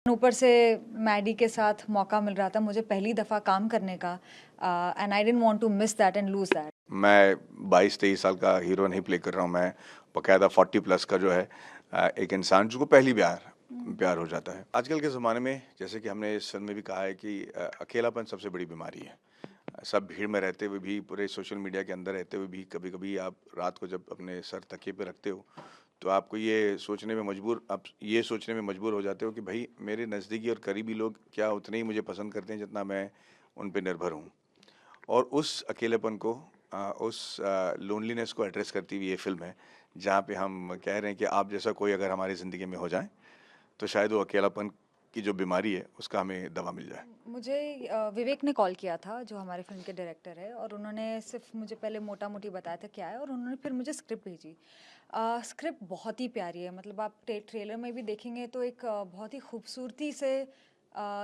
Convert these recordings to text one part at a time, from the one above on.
ऊपर से मैडी के साथ मौका मिल रहा था मुझे पहली दफ़ा काम करने का and I didn't want to miss that and lose that. मैं 22-23 साल का हीरो नहीं प्ले कर रहा हूँ, मैं बाकायदा 40 प्लस का जो है एक इंसान जिसको पहली बार प्यार हो जाता है। आजकल के ज़माने में जैसे कि हमने इस फिल्म में भी कहा है कि अकेलापन सबसे बड़ी बीमारी है। सब भीड़ में रहते हुए भी, पूरे सोशल मीडिया के अंदर रहते हुए भी कभी-कभी आप रात को जब अपने सर तकिए पे रखते हो, तो आपको ये सोचने में मजबूर हो जाते हो कि भई मेरे नज़दीकी और करीबी लोग क्या उतने ही मुझे पसंद करते हैं जितना मैं उन पे निर्भर हूँ। और उस अकेलेपन को उस लोनलीनेस को एड्रेस करती हुई ये फ़िल्म है, जहाँ पे हम कह रहे हैं कि आप जैसा कोई अगर हमारी ज़िंदगी में हो जाए, तो शायद वो अकेलापन की जो बीमारी है, उसका हमें दवा मिल जाए। मुझे विवेक ने कॉल किया था जो हमारे फिल्म के डायरेक्टर है और उन्होंने सिर्फ मुझे पहले मोटा मोटी बताया था क्या है और उन्होंने फिर मुझे स्क्रिप्ट भेजी। स्क्रिप्ट बहुत ही प्यारी है, मतलब आप ट्रेलर में भी देखेंगे तो एक बहुत ही खूबसूरती से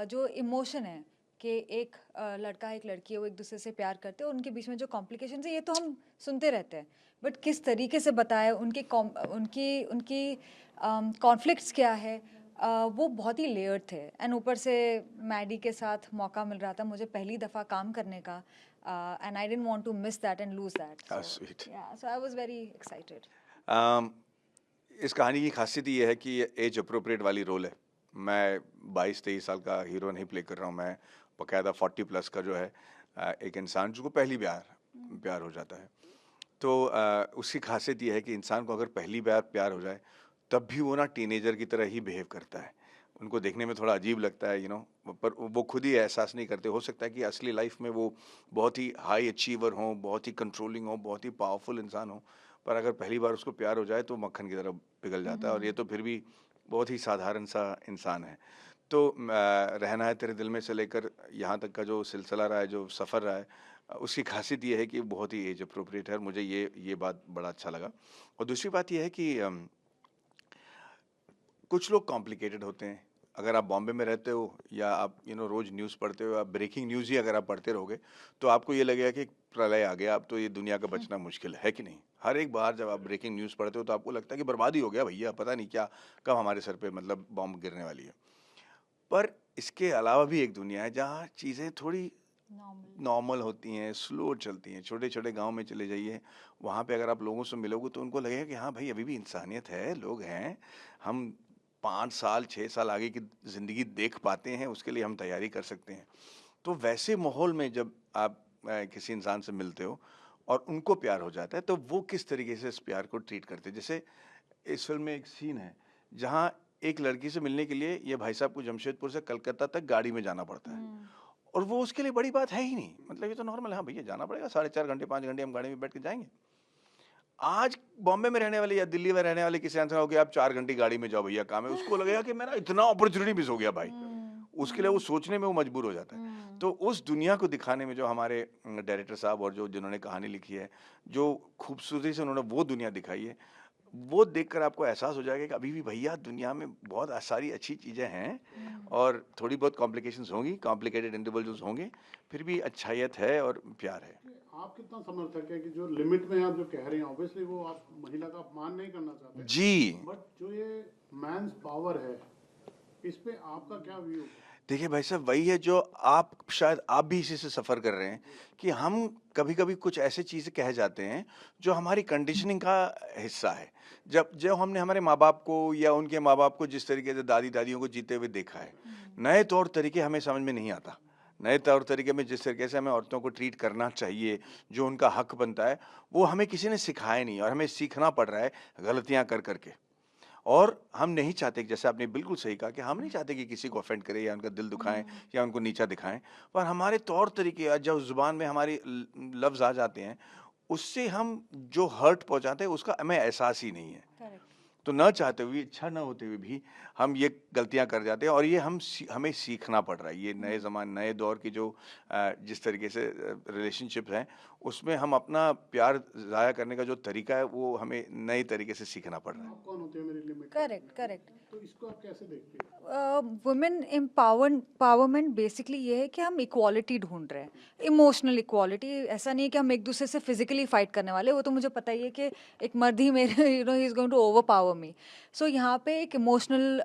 जो इमोशन है कि एक लड़का एक लड़की है वो एक दूसरे से प्यार करते हैं और उनके बीच में जो कॉम्प्लिकेशन है ये तो हम सुनते रहते हैं, बट किस तरीके से बताया उनकी उनकी कॉन्फ्लिक्ट्स क्या है, वो बहुत ही लेयर्ड थे। एंड ऊपर से मैडी के साथ मौका मिल रहा था मुझे पहली दफ़ा काम करने का and I didn't want to miss that and lose that, so sweet. या so I was very excited. Um, इस कहानी की खासियत ये है कि ये एज अप्रोप्रिएट वाली रोल है। मैं 22-23 साल का हीरो नहीं प्ले कर रहा हूँ, मैं बाकायदा 40 प्लस का जो है एक इंसान जिसको पहली बार प्यार हो जाता है। तो उसकी खासियत ये है कि इंसान को अगर पहली बार प्यार हो जाए, तब भी वो ना टीनेजर की तरह ही बिहेव करता है। उनको देखने में थोड़ा अजीब लगता है, पर वो खुद ही एहसास नहीं करते। हो सकता है कि असली लाइफ़ में वो बहुत ही हाई अचीवर हों, बहुत ही कंट्रोलिंग हों, बहुत ही पावरफुल इंसान हों, पर अगर पहली बार उसको प्यार हो जाए, तो मक्खन की तरह पिघल जाता है और ये तो फिर भी बहुत ही साधारण-सा इंसान है। तो रहना है तेरे दिल में से लेकर यहाँ तक का जो सिलसिला रहा है, जो सफ़र रहा है, उसकी ख़ासियत ये है कि बहुत ही एज एप्रोप्रिएट है और मुझे ये बात बड़ा अच्छा लगा। और दूसरी बात ये है कि कुछ लोग कॉम्प्लिकेटेड होते हैं। अगर आप बॉम्बे में रहते हो या आप रोज़ न्यूज़ पढ़ते हो, आप ब्रेकिंग न्यूज़ ही अगर आप पढ़ते रहोगे, तो आपको ये लगेगा कि प्रलय आ गया, अब तो ये दुनिया का बचना मुश्किल है कि नहीं? हर एक बार जब आप ब्रेकिंग न्यूज़ पढ़ते हो, तो आपको लगता है कि बर्बाद ही हो गया भैया, पता नहीं क्या कब हमारे सर पे मतलब बॉम्ब गिरने वाली है। पर इसके अलावा भी एक दुनिया है जहाँ चीज़ें थोड़ी नॉर्मल। नॉर्मल होती हैं, स्लो चलती हैं। छोटे-छोटे गाँव में चले जाइए, वहाँ पे अगर आप लोगों से मिलोगे तो उनको लगेगा कि हाँ भाई, अभी भी इंसानियत है, लोग हैं। हम 5 साल, 6 साल आगे की ज़िंदगी देख पाते हैं, उसके लिए हम तैयारी कर सकते हैं। तो वैसे माहौल में जब आप किसी इंसान से मिलते हो और उनको प्यार हो जाता है, तो वो किस तरीके से इस प्यार को ट्रीट करते हैं। जैसे इस फ़िल्म में एक सीन है, जहाँ एक लड़की से मिलने के लिए ये भाई साहब को जमशेदपुर से कलकत्ता तक गाड़ी में जाना पड़ता है। और वो उसके लिए बड़ी बात है ही नहीं। मतलब ये तो नॉर्मल है, हाँ भैया जाना पड़ेगा, साढ़े 4 घंटे, 5 घंटे हम गाड़ी में बैठ के जाएँगे। आज बॉम्बे में रहने वाले या दिल्ली में रहने वाले किसी इंसान को कि आप 4 घंटे गाड़ी में जाओ भैया काम है, उसको लगेगा कि मेरा इतना अपॉर्च्युनिटी मिस हो गया भाई। उसके लिए वो सोचने में वो मजबूर हो जाता है। तो उस दुनिया को दिखाने में जो हमारे डायरेक्टर साहब और जो जिन्होंने कहानी लिखी है, जो खूबसूरती से उन्होंने वो दुनिया दिखाई है, वो देखकर आपको एहसास हो जाएगा कि अभी भी भैया दुनिया में बहुत सारी अच्छी चीज़ें हैं और थोड़ी बहुत कॉम्प्लिकेशंस होंगी, कॉम्प्लिकेटेड इंडिविजुअल्स होंगे, फिर भी अच्छाइयत है और प्यार है। आप कितना समर्थक है कि जो लिमिट में आप जो कह रहे हैं, ऑब्वियसली वो आप महिला का अपमान नहीं करना चाहते, जी। बट जो ये मैंस पावर है, इस पे आपका क्या व्यू? देखिए भाई साहब, वही है जो आप भी इसी से सफ़र कर रहे हैं कि हम कभी-कभी कुछ ऐसी चीज़ें कह जाते हैं, जो हमारी कंडीशनिंग का हिस्सा है। जब जब हमने हमारे माँ-बाप को या उनके माँ-बाप को जिस तरीके से दादी-दादियों को जीते हुए देखा है, नए तौर-तरीके हमें समझ में नहीं आता। नए तौर-तरीके में जिस तरीके से हमें औरतों को ट्रीट करना चाहिए, जो उनका हक बनता है, वो हमें किसी ने सिखाया नहीं और हमें सीखना पड़ रहा है गलतियाँ कर के। और हम नहीं चाहते कि जैसे आपने बिल्कुल सही कहा कि हम नहीं चाहते कि किसी को ऑफेंड करें या उनका दिल दुखाएँ या उनको नीचा दिखाएँ। पर हमारे तौर तरीके या जो ज़ुबान में हमारी लफ्ज़ आ जाते हैं, उससे हम जो हर्ट पहुँचाते हैं उसका हमें एहसास ही नहीं है। करेक्ट। तो ना चाहते हुए, इच्छा ना होते हुए भी हम ये गलतियाँ कर जाते हैं और ये हमें सीखना पड़ रहा है। ये नए दौर की जो जिस तरीके से रिलेशनशिप हैं, उसमें हम अपना प्यार ज़ाया करने का जो तरीका है वो हमें नए तरीके से सीखना पड़ रहा है। आप कौन होते हैं मेरी लिमिट? Correct correct. तो इसको आप कैसे देखते हैं? वुमेन एम्पावरमेंट बेसिकली ये है कि हम इक्वालिटी ढूंढ रहे हैं, इमोशनल इक्वालिटी। ऐसा नहीं है कि हम एक दूसरे से फिजिकली फाइट करने वाले, वो तो मुझे पता ही है कि एक मर्द ही मेरे ही is going to overpower me. So यहाँ पे एक इमोशनल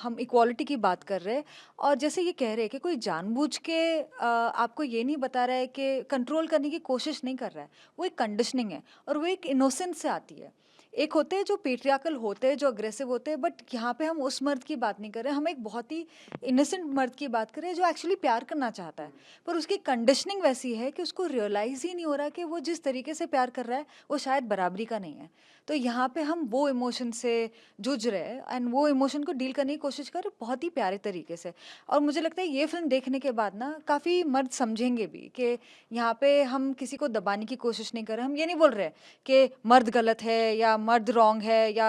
हम इक्वालिटी की बात कर रहे हैं। और जैसे ये कह रहे हैं कि कोई जानबूझ के आपको ये नहीं बता रहा है कि कंट्रोल करने की कोशिश नहीं कर रहा है, वो एक कंडीशनिंग है और वो एक इनोसेंस से आती है। एक होते हैं जो पेट्रियार्कल होते हैं, जो अग्रेसिव होते हैं, बट यहाँ पे हम उस मर्द की बात नहीं कर रहे हैं, हम एक बहुत ही इनोसेंट मर्द की बात कर रहे हैं जो एक्चुअली प्यार करना चाहता है, पर उसकी कंडीशनिंग वैसी है कि उसको रियलाइज ही नहीं हो रहा कि वो जिस तरीके से प्यार कर रहा है वो शायद बराबरी का नहीं है। तो यहाँ पे हम वो इमोशन से जूझ रहे हैं एंड वो इमोशन को डील करने की कोशिश कर रहे हैं बहुत ही प्यारे तरीके से। और मुझे लगता है ये फिल्म देखने के बाद ना काफ़ी मर्द समझेंगे भी कि यहाँ पे हम किसी को दबाने की कोशिश नहीं कर रहे। हम ये नहीं बोल रहे कि मर्द गलत है या मर्द रॉन्ग है या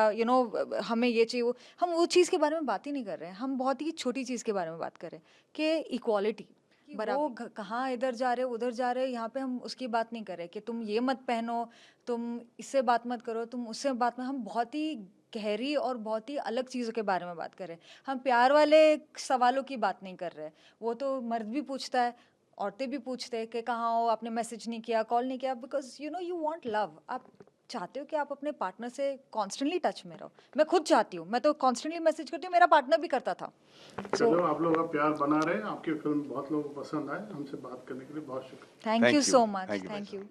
हमें ये चाहिए, हम वो चीज़ के बारे में बात ही नहीं कर रहे हैं। हम बहुत ही छोटी चीज़ के बारे में बात कर रहे हैं कि इक्वालिटी, वो कहाँ इधर जा रहे हो उधर जा रहे हो, यहाँ पे हम उसकी बात नहीं कर रहे कि तुम ये मत पहनो, तुम इससे बात मत करो, तुम उससे बात मत। हम बहुत ही गहरी और बहुत ही अलग चीज़ों के बारे में बात कर रहे हैं। हम प्यार वाले सवालों की बात नहीं कर रहे। वो तो मर्द भी पूछता है, औरतें भी पूछते हैं कि कहाँ हो, आपने मैसेज नहीं किया, कॉल नहीं किया, बिकॉज यू वांट लव। आप चाहते हो कि आप अपने पार्टनर से कॉन्स्टेंटली टच में रहो। मैं खुद चाहती हूँ, मैं तो कॉन्स्टेंटली मैसेज करती हूँ, मेरा पार्टनर भी करता था। चलो, आप लोग का प्यार बना रहे, आपकी फिल्म बहुत लोगों को पसंद आए। हमसे बात करने के लिए बहुत शुक्रिया। Thank you so much, Thank you, thank भाई यू।